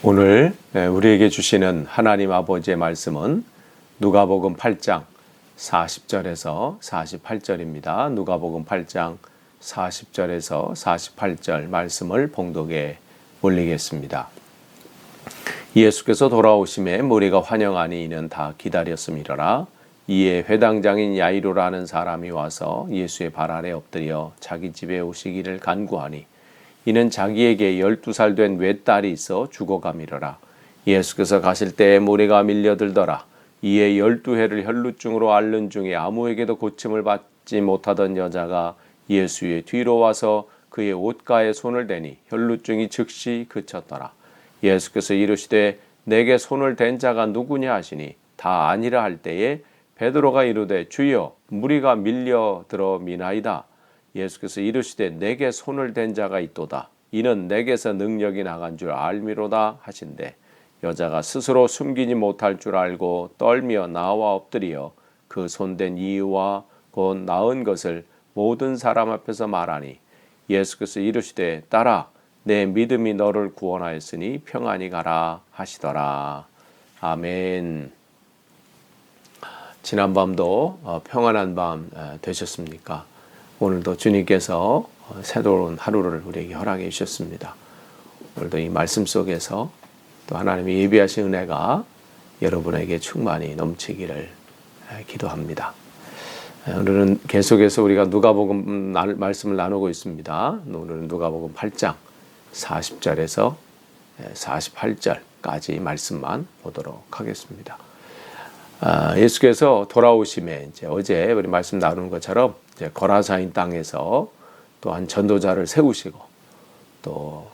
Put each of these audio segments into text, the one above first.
오늘 우리에게 주시는 하나님 아버지의 말씀은 누가복음 8장 40절에서 48절입니다. 누가복음 8장 40절에서 48절 말씀을 봉독에 올리겠습니다. 예수께서 돌아오심에 무리가 환영하니 이는 다 기다렸음이로라. 이에 회당장인 야이로라는 사람이 와서 예수의 발 아래 엎드려 자기 집에 오시기를 간구하니 이는 자기에게 12살 된 외딸이 있어 죽어가미러라. 예수께서 가실 때에 무리가 밀려들더라. 이에 12해를 혈루증으로 앓는 중에 아무에게도 고침을 받지 못하던 여자가 예수의 뒤로 와서 그의 옷가에 손을 대니 혈루증이 즉시 그쳤더라. 예수께서 이르시되 내게 손을 댄 자가 누구냐 하시니 다 아니라 할 때에 베드로가 이르되 주여 무리가 밀려들어 미나이다. 예수께서 이르시되 내게 손을 댄 자가 있도다. 이는 내게서 능력이 나간 줄 알미로다 하신대 여자가 스스로 숨기지 못할 줄 알고 떨며 나와 엎드려 그 손댄 이유와 곧 나은 것을 모든 사람 앞에서 말하니 예수께서 이르시되 딸아 내 믿음이 너를 구원하였으니 평안히 가라 하시더라. 아멘. 지난밤도 평안한 밤 되셨습니까? 오늘도 주님께서 새로운 하루를 우리에게 허락해 주셨습니다. 오늘도 이 말씀 속에서 또 하나님이 예비하신 은혜가 여러분에게 충만히 넘치기를 기도합니다. 오늘은 계속해서 우리가 누가복음 말씀을 나누고 있습니다. 오늘은 누가복음 8장 40절에서 48절까지 말씀만 보도록 하겠습니다. 예수께서 돌아오심에 이제 어제 우리 말씀 나누는 것처럼 이제 거라사인 땅에서 또 한 전도자를 세우시고 또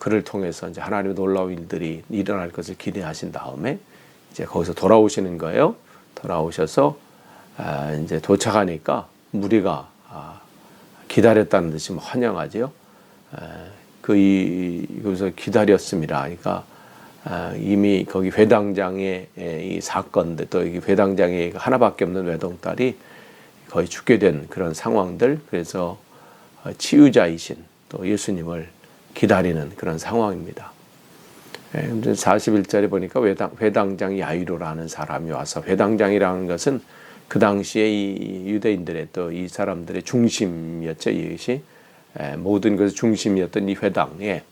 그를 통해서 이제 하나님의 놀라운 일들이 일어날 것을 기대하신 다음에 이제 거기서 돌아오시는 거예요. 돌아오셔서 이제 도착하니까 무리가 기다렸다는 듯이 환영하지요. 거기서 기다렸습니다. 그러니까 이미 거기 회당장의 이 사건들 또 이 회당장의 하나밖에 없는 외동딸이 거의 죽게 된 그런 상황들, 그래서 치유자이신 또 예수님을 기다리는 그런 상황입니다. 41절에 보니까 회당장 야이로라는 사람이 와서, 회당장이라는 것은 그 당시에 이 유대인들의 또 이 사람들의 중심이었죠. 이것이 모든 것의 중심이었던 이 회당에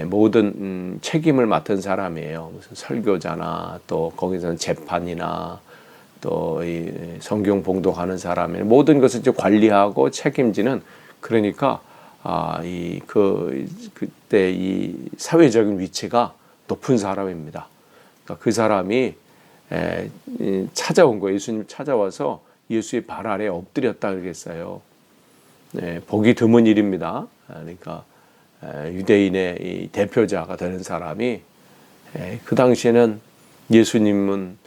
모든 책임을 맡은 사람이에요. 무슨 설교자나 또 거기서는 재판이나 또 이 성경 봉독하는 사람이 모든 것을 이제 관리하고 책임지는, 그러니까 그때 이 사회적인 위치가 높은 사람입니다. 그러니까 그 사람이 찾아온 거예요. 예수님 찾아와서 예수의 발 아래 엎드렸다 그러겠어요. 보기 드문 일입니다. 그러니까 유대인의 이 대표자가 되는 사람이, 그 당시에는 예수님은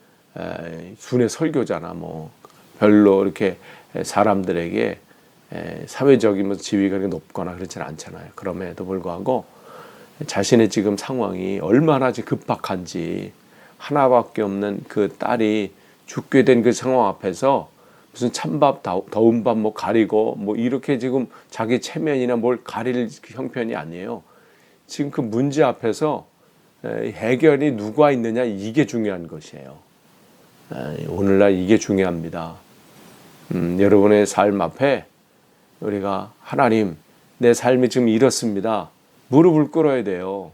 순회 설교자나 뭐 별로 이렇게 사람들에게 사회적인 지위가 높거나 그렇지는 않잖아요. 그럼에도 불구하고 자신의 지금 상황이 얼마나 급박한지, 하나밖에 없는 그 딸이 죽게 된 그 상황 앞에서 무슨 찬밥 더운 밥 뭐 가리고 뭐 이렇게 지금 자기 체면이나 뭘 가릴 형편이 아니에요. 지금 그 문제 앞에서 해결이 누가 있느냐, 이게 중요한 것이에요. 오늘날 이게 중요합니다. 여러분의 삶 앞에 우리가 하나님, 내 삶이 지금 이렇습니다. 무릎을 꿇어야 돼요.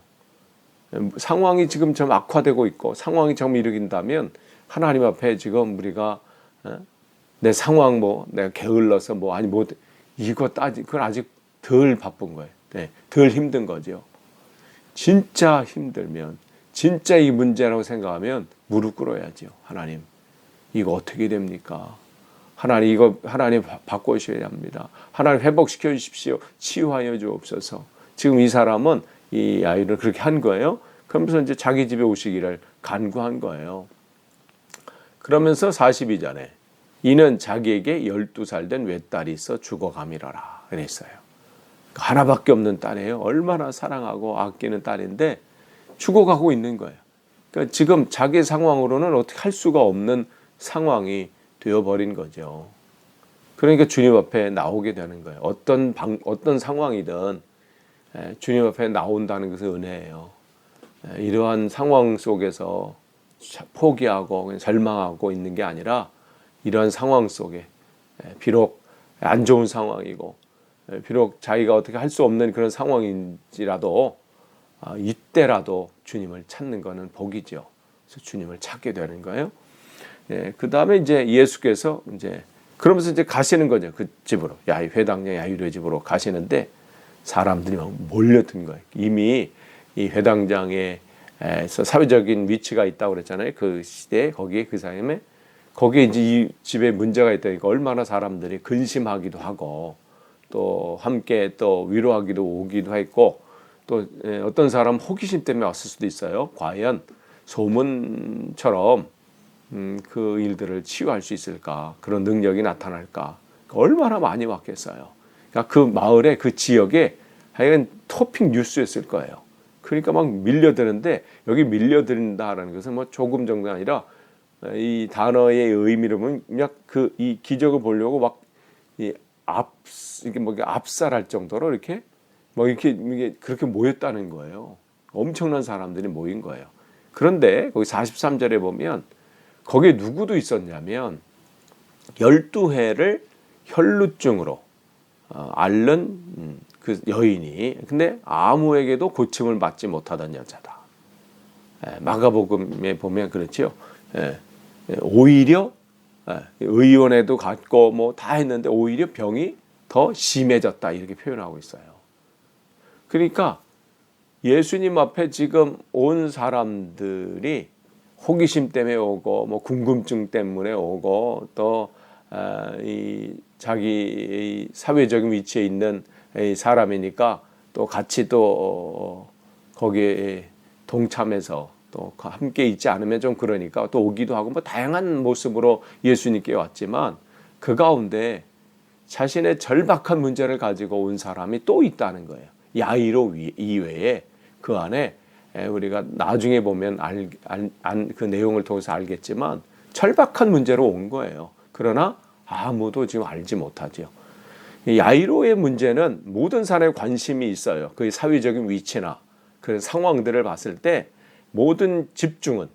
상황이 지금 좀 악화되고 있고 상황이 좀 일으킨다면 하나님 앞에 지금 우리가 내 상황 뭐 내가 게을러서 뭐 아니 뭐 이거 그건 아직 덜 바쁜 거예요. 덜 힘든 거죠. 진짜 힘들면, 진짜 이 문제라고 생각하면 무릎 꿇어야죠. 하나님, 이거 어떻게 됩니까? 하나님, 이거 하나님 바꿔주셔야 합니다. 하나님 회복시켜 주십시오. 치유하여 주옵소서. 지금 이 사람은 이 아이를 그렇게 한 거예요. 그러면서 이제 자기 집에 오시기를 간구한 거예요. 그러면서 42절에 이는 자기에게 12살 된 외딸이 있어 죽어가미러라 그랬어요. 하나밖에 없는 딸이에요. 얼마나 사랑하고 아끼는 딸인데 죽어가고 있는 거예요. 그러니까 지금 자기 상황으로는 어떻게 할 수가 없는 상황이 되어버린 거죠. 그러니까 주님 앞에 나오게 되는 거예요. 어떤 상황이든 주님 앞에 나온다는 것은 은혜예요. 이러한 상황 속에서 포기하고 그냥 절망하고 있는 게 아니라 이러한 상황 속에 비록 안 좋은 상황이고 비록 자기가 어떻게 할 수 없는 그런 상황인지라도 이때라도 주님을 찾는 것은 복이죠. 그래서 주님을 찾게 되는 거예요. 그 다음에 이제 예수께서 이제 그러면서 이제 가시는 거죠. 그 집으로 회당장 야이로의 집으로 가시는데 사람들이 막 몰려든 거예요. 이미 이 회당장에서 사회적인 위치가 있다고 그랬잖아요. 그 시대에 거기에 그 사람에 거기에 이제 이 집에 문제가 있다니까 얼마나 사람들이 근심하기도 하고 또 함께 또 위로하기도 오기도 했고 또 어떤 사람 호기심 때문에 왔을 수도 있어요. 과연 소문처럼 그 일들을 치유할 수 있을까? 그런 능력이 나타날까? 얼마나 많이 왔겠어요. 그러니까 그 마을에 그 지역에 하여간 토픽 뉴스였을 거예요. 그러니까 막 밀려드는데 여기 밀려든다라는 것은 뭐 조금 정도가 아니라 이 단어의 의미로 보면 이 기적을 보려고 막 이게 뭐 압살할 정도로 이렇게 뭐 이게 그렇게 모였다는 거예요. 엄청난 사람들이 모인 거예요. 그런데 거기 43절에 보면 거기에 누구도 있었냐면 12해를 혈루증으로 앓는 그 여인이 근데 아무에게도 고침을 받지 못하던 여자다. 마가복음에 보면 그렇죠. 오히려 의원에도 갔고 뭐 다 했는데 오히려 병이 더 심해졌다 이렇게 표현하고 있어요. 그러니까 예수님 앞에 지금 온 사람들이 호기심 때문에 오고 뭐 궁금증 때문에 오고 또 이 자기 사회적인 위치에 있는 사람이니까 또 같이 또 거기에 동참해서 또 함께 있지 않으면 좀 그러니까 또 오기도 하고 뭐 다양한 모습으로 예수님께 왔지만 그 가운데 자신의 절박한 문제를 가지고 온 사람이 또 있다는 거예요. 야이로 이외에 그 안에 우리가 나중에 보면 그 내용을 통해서 알겠지만 절박한 문제로 온 거예요. 그러나 아무도 지금 알지 못하죠. 야이로의 문제는 모든 사람의 관심이 있어요. 그의 사회적인 위치나 그런 상황들을 봤을 때 모든 집중은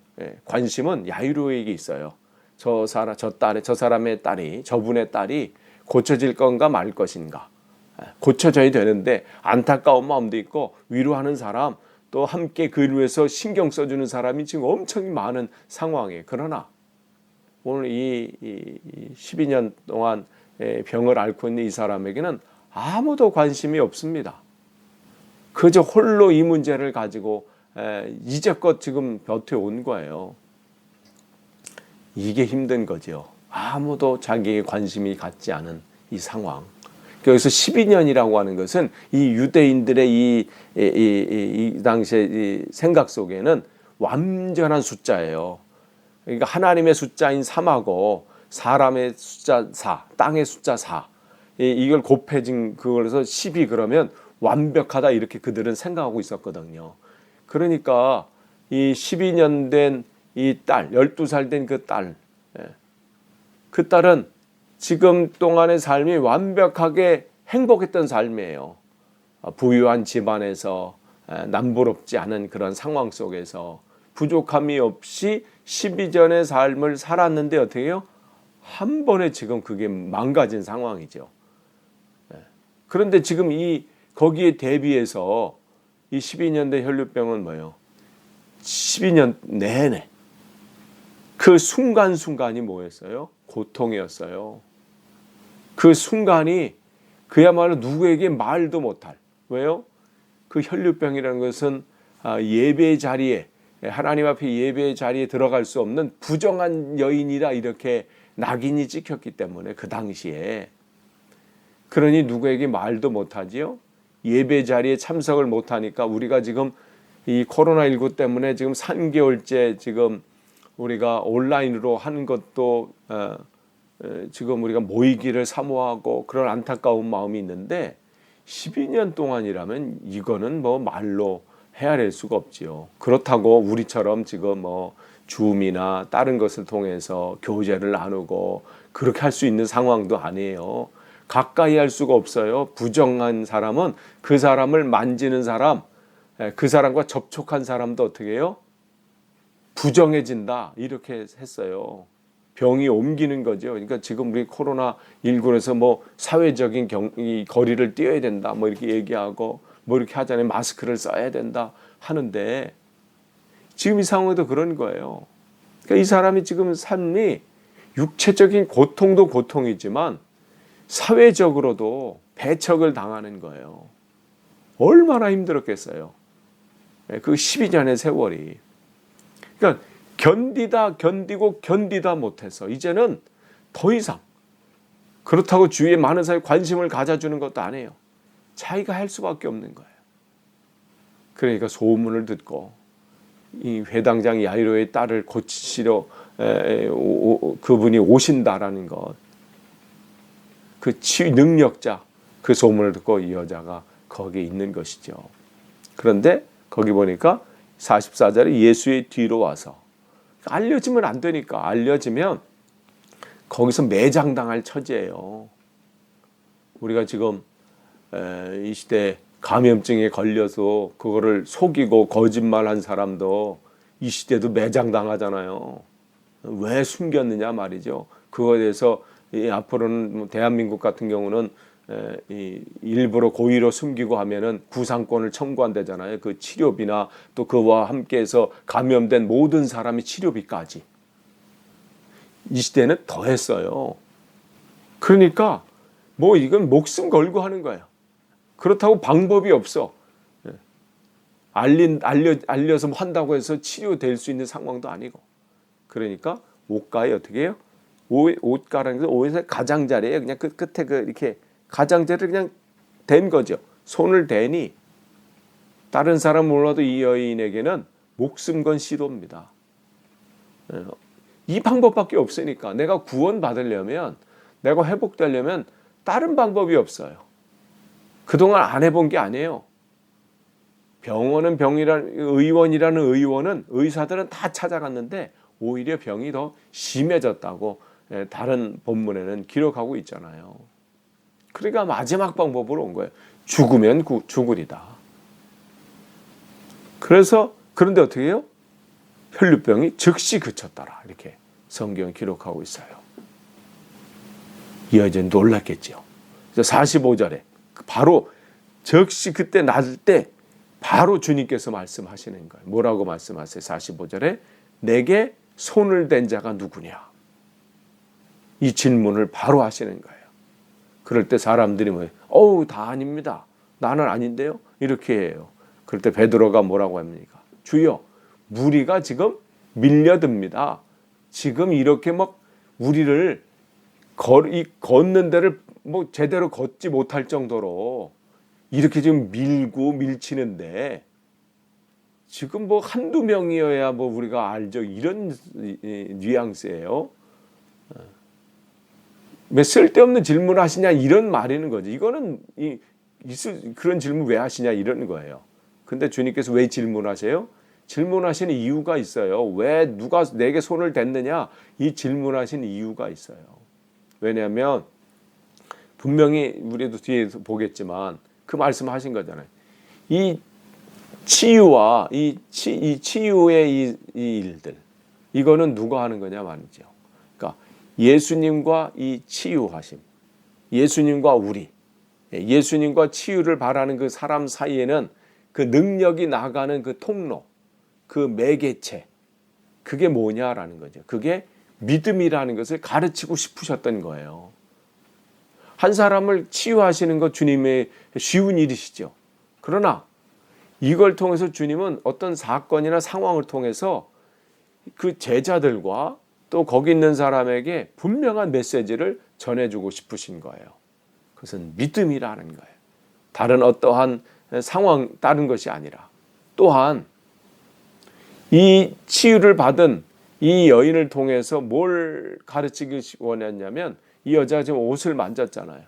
관심은 야이로에게 있어요. 저 사람의 딸이 저분의 딸이 고쳐질 건가 말 것인가. 고쳐져야 되는데 안타까운 마음도 있고 위로하는 사람 또 함께 그를 위해서 신경 써주는 사람이 지금 엄청 많은 상황이에요. 그러나 오늘 이 12년 동안 병을 앓고 있는 이 사람에게는 아무도 관심이 없습니다. 그저 홀로 이 문제를 가지고 이제껏 지금 버텨온 거예요. 이게 힘든 거죠. 아무도 자기에게 관심이 갖지 않은 이 상황. 여기서 12년이라고 하는 것은 이 유대인들의 이 당시의 이 생각 속에는 완전한 숫자예요. 그러니까 하나님의 숫자인 3하고 사람의 숫자 4, 땅의 숫자 4. 이걸 곱해진 그걸에서 10이 그러면 완벽하다 이렇게 그들은 생각하고 있었거든요. 그러니까 이 12년 된 이 딸, 12살 된 그 딸, 그 딸은 지금 동안의 삶이 완벽하게 행복했던 삶이에요. 부유한 집안에서 남부럽지 않은 그런 상황 속에서 부족함이 없이 12전의 삶을 살았는데 어떻게 해요? 한 번에 지금 그게 망가진 상황이죠. 그런데 지금 거기에 대비해서 이 12년 된 혈루병은 뭐예요? 12년 내내 그 순간순간이 뭐였어요? 고통이었어요. 그 순간이 그야말로 누구에게 말도 못할. 왜요? 그 혈루병이라는 것은 예배 자리에 하나님 앞에 예배 자리에 들어갈 수 없는 부정한 여인이라 이렇게 낙인이 찍혔기 때문에 그 당시에 그러니 누구에게 말도 못하지요. 예배 자리에 참석을 못하니까 우리가 지금 이 코로나19 때문에 지금 3개월째 지금 우리가 온라인으로 하는 것도 지금 우리가 모이기를 사모하고 그런 안타까운 마음이 있는데 12년 동안이라면 이거는 뭐 말로 헤아릴 수가 없지요. 그렇다고 우리처럼 지금 뭐 줌이나 다른 것을 통해서 교제를 나누고 그렇게 할 수 있는 상황도 아니에요. 가까이 할 수가 없어요. 부정한 사람은 그 사람을 만지는 사람, 그 사람과 접촉한 사람도 어떻게 해요? 부정해진다 이렇게 했어요. 병이 옮기는 거죠. 그러니까 지금 우리 코로나19에서 뭐 사회적인 이 거리를 띄어야 된다 뭐 이렇게 얘기하고 뭐 이렇게 하잖아요. 마스크를 써야 된다 하는데 지금 이 상황에도 그런 거예요. 그러니까 이 사람이 지금 삶이 육체적인 고통도 고통이지만 사회적으로도 배척을 당하는 거예요. 얼마나 힘들었겠어요. 그 12년의 세월이. 그러니까 견디고 견디다 못해서 이제는 더 이상 그렇다고 주위에 많은 사람이 관심을 가져주는 것도 아니에요. 자기가 할 수밖에 없는 거예요. 그러니까 소문을 듣고 이 회당장 야이로의 딸을 고치시러 그분이 오신다라는 것, 그 치유 능력자, 그 소문을 듣고 이 여자가 거기에 있는 것이죠. 그런데 거기 보니까 44절에 예수의 뒤로 와서 알려지면 안 되니까 알려지면 거기서 매장당할 처지예요. 우리가 지금 이 시대에 감염증에 걸려서 그거를 속이고 거짓말한 사람도 이 시대도 매장당하잖아요. 왜 숨겼느냐 말이죠. 그거에 대해서 앞으로는 대한민국 같은 경우는 일부러 고의로 숨기고 하면은 구상권을 청구한다잖아요. 그 치료비나 또 그와 함께해서 감염된 모든 사람의 치료비까지. 이 시대는 더 했어요. 그러니까 뭐 이건 목숨 걸고 하는 거예요. 그렇다고 방법이 없어. 알려서 한다고 해서 치료될 수 있는 상황도 아니고. 그러니까 옷가에 어떻게 해요? 옷가라는 게 옷의 가장자리에 그냥 그 끝에 이렇게 가장자리를 그냥 댄 거죠. 손을 대니 다른 사람 몰라도 이 여인에게는 목숨 건 시도입니다. 이 방법밖에 없으니까 내가 구원받으려면 내가 회복되려면 다른 방법이 없어요. 그동안 안 해본 게 아니에요. 의원이라는 의원은 의사들은 다 찾아갔는데 오히려 병이 더 심해졌다고 다른 본문에는 기록하고 있잖아요. 그러니까 마지막 방법으로 온 거예요. 죽으면 죽으리다. 그래서 그런데 어떻게 해요? 혈류병이 즉시 그쳤더라. 이렇게 성경이 기록하고 있어요. 이 여자는 놀랐겠죠. 45절에 바로 즉시 그때 낮을 때 바로 주님께서 말씀하시는 거예요. 뭐라고 말씀하세요? 45절에 내게 손을 댄 자가 누구냐? 이 질문을 바로 하시는 거예요. 그럴 때 사람들이 다 아닙니다. 나는 아닌데요. 이렇게 해요. 그럴 때 베드로가 뭐라고 합니까? 주여, 무리가 지금 밀려듭니다. 지금 이렇게 막 우리를 걷는 데를 제대로 걷지 못할 정도로 이렇게 지금 밀치는데 지금 한두 명이어야 우리가 알죠. 이런 뉘앙스예요. 왜 쓸데없는 질문을 하시냐 이런 말이는 거죠. 이거는 그런 질문 왜 하시냐 이런 거예요. 근데 주님께서 왜 질문하세요? 질문하시는 이유가 있어요. 왜 누가 내게 손을 댔느냐 이 질문하신 이유가 있어요. 왜냐하면 분명히 우리도 뒤에서 보겠지만 그 말씀하신 거잖아요. 이 치유와 이 치유의 이 일들 이거는 누가 하는 거냐 말이죠. 그러니까 예수님과 이 치유하심, 예수님과 우리, 예수님과 치유를 바라는 그 사람 사이에는 그 능력이 나가는 그 통로, 그 매개체, 그게 뭐냐라는 거죠. 그게 믿음이라는 것을 가르치고 싶으셨던 거예요. 한 사람을 치유하시는 것 주님의 쉬운 일이시죠. 그러나 이걸 통해서 주님은 어떤 사건이나 상황을 통해서 그 제자들과 또 거기 있는 사람에게 분명한 메시지를 전해주고 싶으신 거예요. 그것은 믿음이라는 거예요. 다른 어떠한 상황, 다른 것이 아니라 또한 이 치유를 받은 이 여인을 통해서 뭘 가르치기 원했냐면 이 여자가 지금 옷을 만졌잖아요.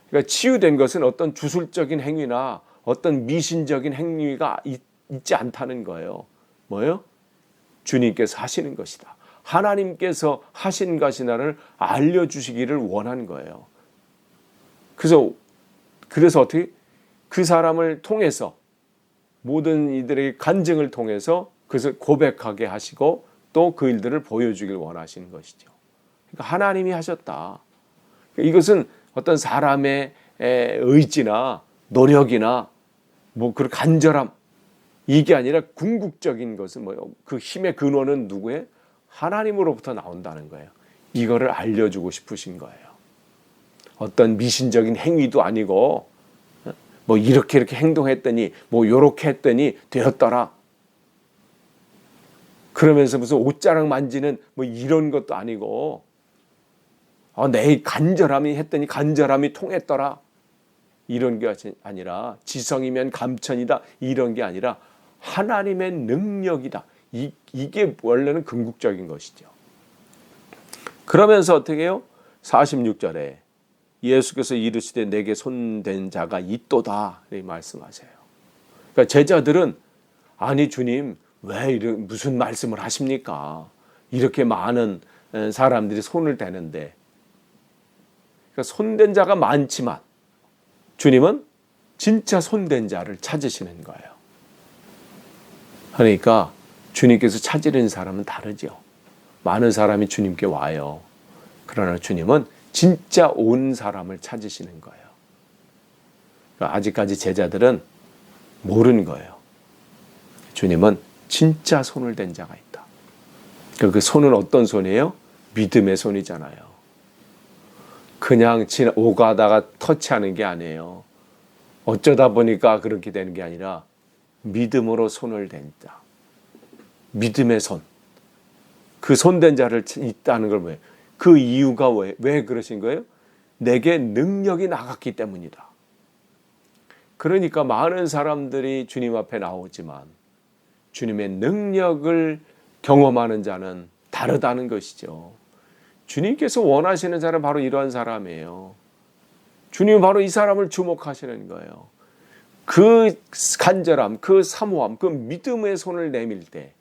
그러니까 치유된 것은 어떤 주술적인 행위나 어떤 미신적인 행위가 있지 않다는 거예요. 뭐예요? 주님께서 하시는 것이다. 하나님께서 하신 것이나를 알려주시기를 원한 거예요. 그래서 어떻게 그 사람을 통해서 모든 이들의 간증을 통해서 그것을 고백하게 하시고 또 그 일들을 보여주길 원하시는 것이죠. 그러니까 하나님이 하셨다. 이것은 어떤 사람의 의지나 노력이나 뭐 그런 간절함 이게 아니라 궁극적인 것은 뭐예요? 그 힘의 근원은 누구예요? 하나님으로부터 나온다는 거예요. 이거를 알려주고 싶으신 거예요. 어떤 미신적인 행위도 아니고 뭐 이렇게 행동했더니 뭐 요렇게 했더니 되었더라. 그러면서 무슨 옷자락 만지는 뭐 이런 것도 아니고 내 간절함이 했더니 간절함이 통했더라. 이런 게 아니라 지성이면 감천이다. 이런 게 아니라 하나님의 능력이다. 이게 원래는 궁극적인 것이죠. 그러면서 어떻게 해요? 46절에 예수께서 이르시되 내게 손댄 자가 있도다 이렇게 말씀하세요. 그러니까 제자들은 아니 주님 왜 이런 무슨 말씀을 하십니까? 이렇게 많은 사람들이 손을 대는데 그러니까 손댄 자가 많지만 주님은 진짜 손댄 자를 찾으시는 거예요. 그러니까 주님께서 찾으려는 사람은 다르죠. 많은 사람이 주님께 와요. 그러나 주님은 진짜 온 사람을 찾으시는 거예요. 그러니까 아직까지 제자들은 모르는 거예요. 주님은 진짜 손을 댄 자가 있다. 그 손은 어떤 손이에요? 믿음의 손이잖아요. 그냥 오가다가 터치하는 게 아니에요. 어쩌다 보니까 그렇게 되는 게 아니라 믿음으로 손을 댄 자. 믿음의 손. 그 손댄 자를 있다는 걸 왜? 그 이유가 왜 그러신 거예요? 내게 능력이 나갔기 때문이다. 그러니까 많은 사람들이 주님 앞에 나오지만 주님의 능력을 경험하는 자는 다르다는 것이죠. 주님께서 원하시는 자는 바로 이러한 사람이에요. 주님은 바로 이 사람을 주목하시는 거예요. 그 간절함, 그 사모함, 그 믿음의 손을 내밀 때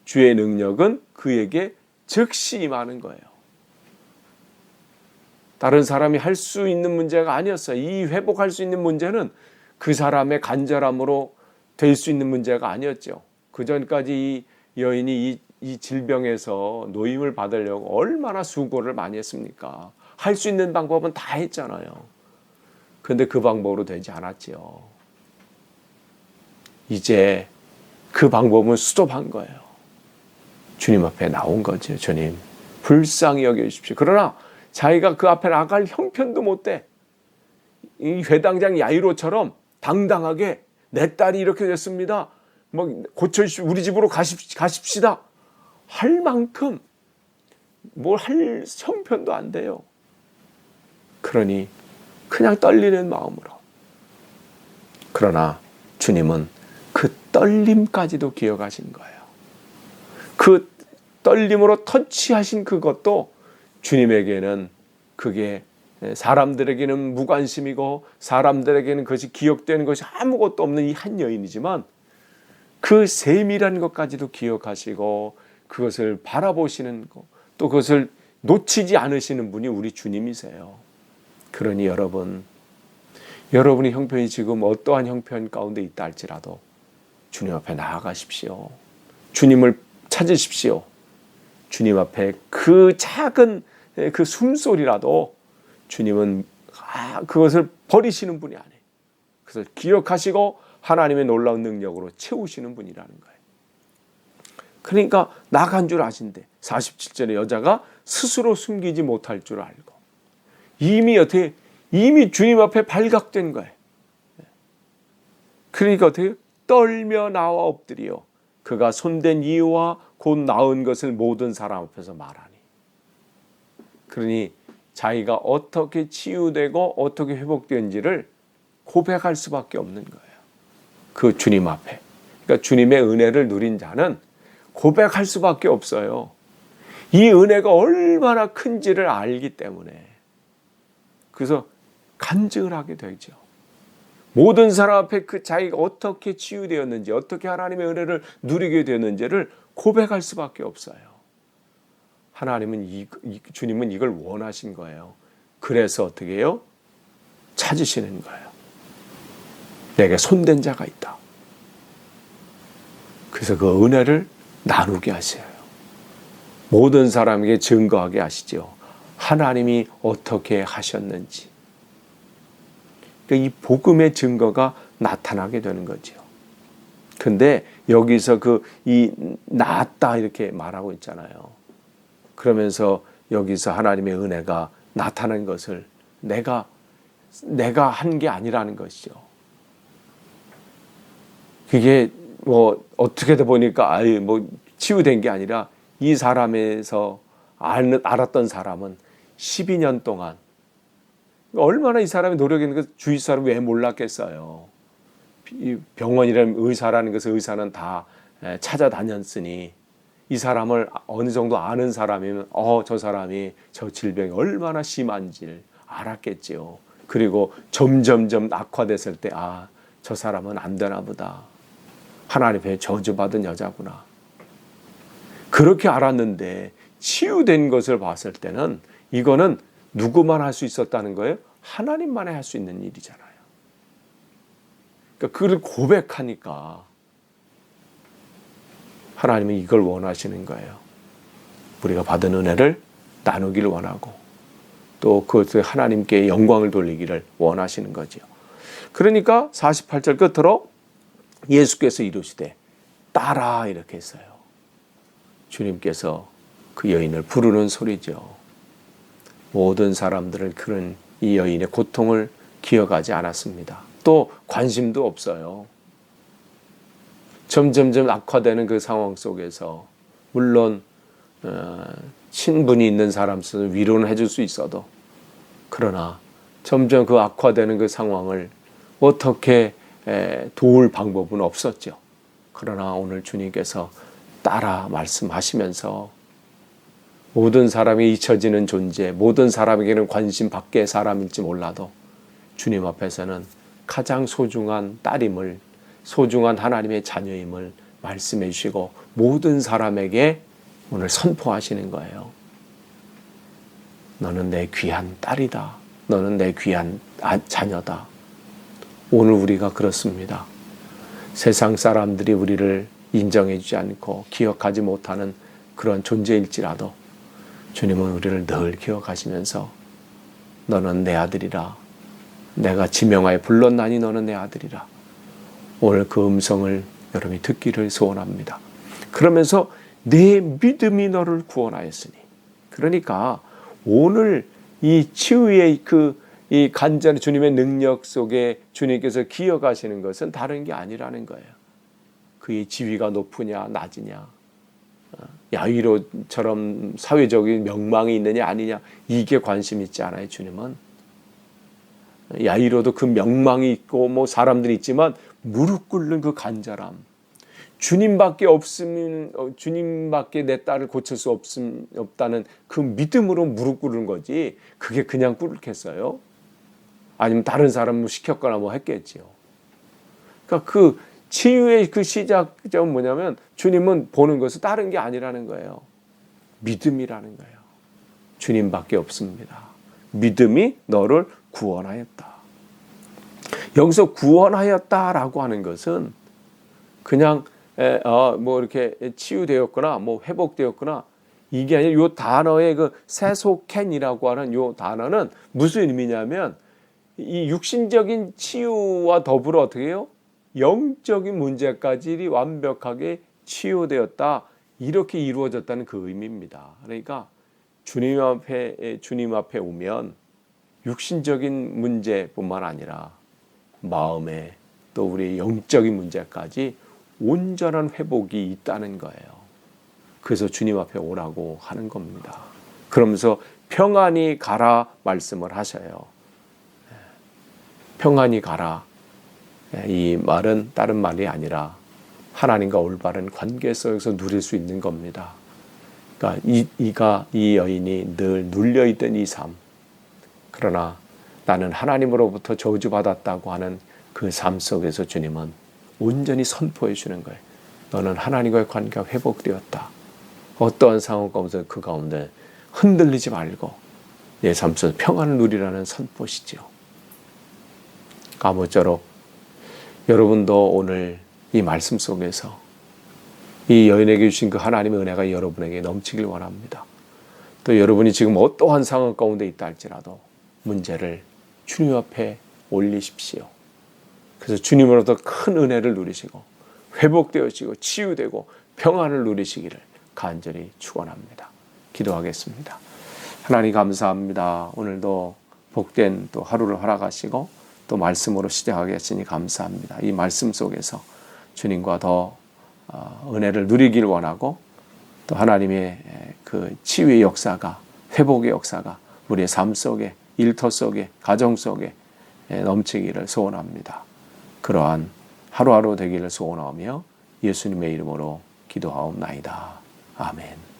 주의 능력은 그에게 즉시 임하는 거예요. 다른 사람이 할 수 있는 문제가 아니었어요. 이 회복할 수 있는 문제는 그 사람의 간절함으로 될 수 있는 문제가 아니었죠. 그 전까지 이 여인이 이 질병에서 노임을 받으려고 얼마나 수고를 많이 했습니까? 할 수 있는 방법은 다 했잖아요. 그런데 그 방법으로 되지 않았지요. 이제 그 방법은 스톱한 거예요. 주님 앞에 나온 거죠. 주님 불쌍히 여겨주십시오. 그러나 자기가 그 앞에 나갈 형편도 못 돼. 이 회당장 야이로처럼 당당하게 내 딸이 이렇게 됐습니다. 뭐 고쳐주십시오. 우리 집으로 가십시다. 할 만큼 뭘 할 형편도 안 돼요. 그러니 그냥 떨리는 마음으로. 그러나 주님은 그 떨림까지도 기억하신 거예요. 그 떨림으로 터치하신 그것도 주님에게는 그게 사람들에게는 무관심이고 사람들에게는 그것이 기억되는 것이 아무것도 없는 이 한 여인이지만 그 세밀한 것까지도 기억하시고 그것을 바라보시는 것, 또 그것을 놓치지 않으시는 분이 우리 주님이세요. 그러니 여러분의 형편이 지금 어떠한 형편 가운데 있다 할지라도 주님 앞에 나아가십시오. 주님을 찾으십시오. 주님 앞에 그 작은 그 숨소리라도 주님은 그것을 버리시는 분이 아니에요. 그것을 기억하시고 하나님의 놀라운 능력으로 채우시는 분이라는 거예요. 그러니까 나간 줄 아신대. 47절에 여자가 스스로 숨기지 못할 줄 알고 이미 주님 앞에 발각된 거예요. 그러니까 어떻게 떨며 나와 엎드려 그가 손댄 이유와 곧 나은 것을 모든 사람 앞에서 말하니. 그러니 자기가 어떻게 치유되고 어떻게 회복된지를 고백할 수밖에 없는 거예요. 그 주님 앞에. 그러니까 주님의 은혜를 누린 자는 고백할 수밖에 없어요. 이 은혜가 얼마나 큰지를 알기 때문에. 그래서 간증을 하게 되죠. 모든 사람 앞에 그 자기가 어떻게 치유되었는지, 어떻게 하나님의 은혜를 누리게 되었는지를 고백할 수밖에 없어요. 주님은 이걸 원하신 거예요. 그래서 어떻게 해요? 찾으시는 거예요. 내게 손댄 자가 있다. 그래서 그 은혜를 나누게 하셔요. 모든 사람에게 증거하게 하시죠. 하나님이 어떻게 하셨는지. 그러니까 이 복음의 증거가 나타나게 되는 거죠. 근데 여기서 이 나았다 이렇게 말하고 있잖아요. 그러면서 여기서 하나님의 은혜가 나타난 것을 내가 한 게 아니라는 것이죠. 그게 어떻게 돼 보니까 치유된 게 아니라 이 사람에서 알았던 사람은 12년 동안 얼마나 이 사람이 노력했는가 주위 사람 왜 몰랐겠어요. 병원이라는 의사라는 것을 의사는 다 찾아다녔으니 이 사람을 어느 정도 아는 사람이면 저 사람이 저 질병이 얼마나 심한지를 알았겠지요. 그리고 점점점 악화됐을 때 저 사람은 안 되나 보다. 하나님의 저주받은 여자구나. 그렇게 알았는데 치유된 것을 봤을 때는 이거는 누구만 할 수 있었다는 거예요? 하나님만이 할 수 있는 일이잖아요. 그러니까 그걸 고백하니까 하나님은 이걸 원하시는 거예요. 우리가 받은 은혜를 나누기를 원하고 또 그것을 하나님께 영광을 돌리기를 원하시는 거죠. 그러니까 48절 끝으로 예수께서 이르시되 따라 이렇게 했어요. 주님께서 그 여인을 부르는 소리죠. 모든 사람들은 그런 이 여인의 고통을 기억하지 않았습니다. 또 관심도 없어요. 점점점 악화되는 그 상황 속에서 물론 친분이 있는 사람은 위로는 해줄 수 있어도 그러나 점점 그 악화되는 그 상황을 어떻게 도울 방법은 없었죠. 그러나 오늘 주님께서 따라 말씀하시면서 모든 사람이 잊혀지는 존재, 모든 사람에게는 관심 밖의 사람일지 몰라도 주님 앞에서는 가장 소중한 딸임을, 소중한 하나님의 자녀임을 말씀해 주시고 모든 사람에게 오늘 선포하시는 거예요. 너는 내 귀한 딸이다. 너는 내 귀한 자녀다. 오늘 우리가 그렇습니다. 세상 사람들이 우리를 인정해 주지 않고 기억하지 못하는 그런 존재일지라도 주님은 우리를 늘 기억하시면서 너는 내 아들이라. 내가 지명하여 불렀나니 너는 내 아들이라. 오늘 그 음성을 여러분이 듣기를 소원합니다. 그러면서 내 믿음이 너를 구원하였으니. 그러니까 오늘 이 치유의 이 간절한 주님의 능력 속에 주님께서 기억하시는 것은 다른 게 아니라는 거예요. 그의 지위가 높으냐 낮으냐, 야이로처럼 사회적인 명망이 있느냐 아니냐 이게 관심 있지 않아요. 주님은 야이로도 그 명망이 있고 사람들이 있지만 무릎 꿇는 그 간절함, 주님밖에 없으면 주님밖에 내 딸을 고칠 수 없다는 그 믿음으로 무릎 꿇는 거지. 그게 그냥 꿇겠어요? 아니면 다른 사람 시켰거나 했겠지요. 그러니까 그 치유의 그 시작점은 뭐냐면 주님은 보는 것은 다른 게 아니라는 거예요. 믿음이라는 거예요. 주님밖에 없습니다. 믿음이 너를 구원하였다. 여기서 구원하였다라고 하는 것은 그냥 이렇게 치유되었거나 회복되었거나 이게 아니라 요 단어의 그 세소켄이라고 하는 요 단어는 무슨 의미냐면 이 육신적인 치유와 더불어 어떻게 해요? 영적인 문제까지 완벽하게 치유되었다. 이렇게 이루어졌다는 그 의미입니다. 그러니까 주님 앞에 오면 육신적인 문제뿐만 아니라 마음에 또 우리 영적인 문제까지 온전한 회복이 있다는 거예요. 그래서 주님 앞에 오라고 하는 겁니다. 그러면서 평안히 가라 말씀을 하셔요. 평안히 가라. 이 말은 다른 말이 아니라 하나님과 올바른 관계 속에서 누릴 수 있는 겁니다. 그러니까 이 여인이 늘 눌려있던 이 삶, 그러나 나는 하나님으로부터 저주받았다고 하는 그 삶 속에서 주님은 온전히 선포해 주는 거예요. 너는 하나님과의 관계가 회복되었다. 어떠한 상황 가운데 그 가운데 흔들리지 말고 내 삶 속에서 평안을 누리라는 선포시죠. 아무쪼록 여러분도 오늘 이 말씀 속에서 이 여인에게 주신 그 하나님의 은혜가 여러분에게 넘치길 원합니다. 또 여러분이 지금 어떠한 상황 가운데 있다 할지라도 문제를 주님 앞에 올리십시오. 그래서 주님으로부터 큰 은혜를 누리시고 회복되어지고 치유되고 평안을 누리시기를 간절히 축원합니다. 기도하겠습니다. 하나님 감사합니다. 오늘도 복된 또 하루를 허락하시고 또 말씀으로 시작하게 하시니 감사합니다. 이 말씀 속에서 주님과 더 은혜를 누리길 원하고 또 하나님의 그 치유의 역사가, 회복의 역사가 우리의 삶 속에, 일터 속에, 가정 속에 넘치기를 소원합니다. 그러한 하루하루 되기를 소원하며 예수님의 이름으로 기도하옵나이다. 아멘.